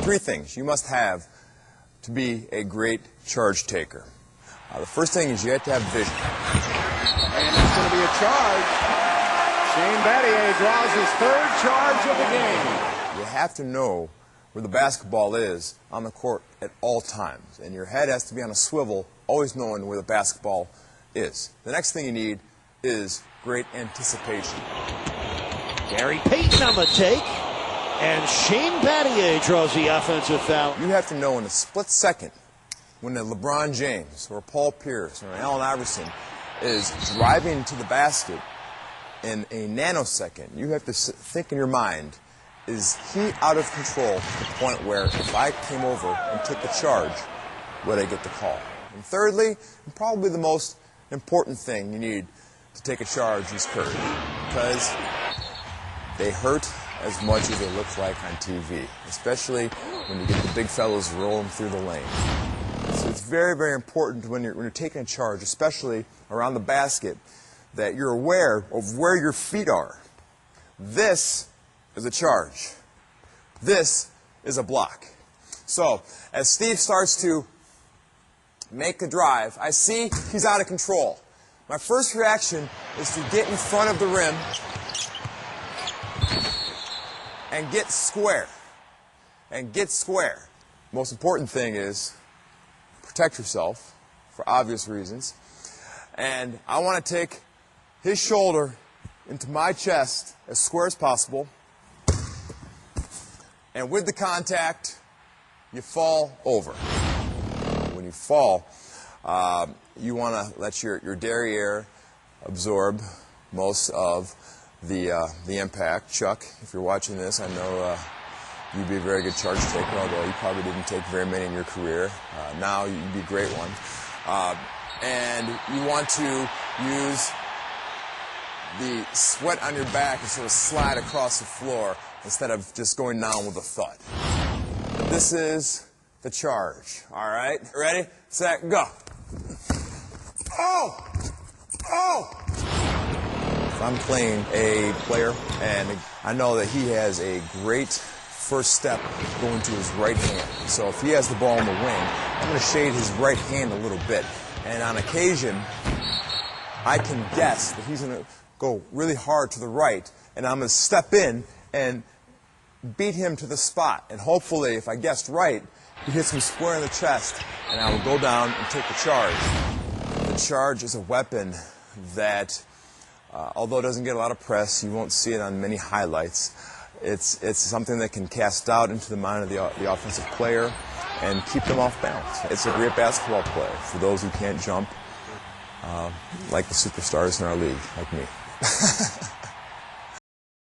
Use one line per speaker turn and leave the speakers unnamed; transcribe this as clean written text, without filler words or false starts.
three things you must have to be a great charge taker. The first thing is you have to have vision.
And it's going to be a charge. Shane Battier draws his third charge of the game.
You have to know where the basketball is on the court at all times. And your head has to be on a swivel, always knowing where the basketball is. The next thing you need is great anticipation.
Gary Payton on the take. And Shane Battier draws the offensive foul.
You have to know in a split second when a LeBron James or Paul Pierce or Allen Iverson is driving to the basket in a nanosecond. You have to think in your mind, is he out of control to the point where if I came over and took the charge, would I get the call? And thirdly, and probably the most important thing you need to take a charge is courage, because they hurt as much as they look like on TV, especially when you get the big fellows rolling through the lane. So it's very, very important when you're taking a charge, especially around the basket, that you're aware of where your feet are. This is a charge. This is a block. So as Steve starts to make a drive, I see he's out of control. My first reaction is to get in front of the rim and get square. And get square. Most important thing is protect yourself for obvious reasons. And I want to take his shoulder into my chest as square as possible. And with the contact, you fall over. When you fall, you want to let your derriere absorb most of the impact. Chuck, if you're watching this, I know you'd be a very good charge taker, although you probably didn't take very many in your career. Now you'd be a great one. And you want to use the sweat on your back and sort of slide across the floor instead of just going down with a thud. This is the charge. All right? Ready, set, go. Oh! Oh! If I'm playing a player and I know that he has a great first step going to his right hand. So if he has the ball in the wing, I'm going to shade his right hand a little bit. And on occasion, I can guess that he's going to go really hard to the right, and I'm going to step in and beat him to the spot. And hopefully, if I guessed right, he hits me square in the chest, and I will go down and take the charge. The charge is a weapon that, although it doesn't get a lot of press, you won't see it on many highlights. It's something that can cast doubt into the mind of the offensive player and keep them off balance. It's a great basketball play for those who can't jump, like the superstars in our league, like me.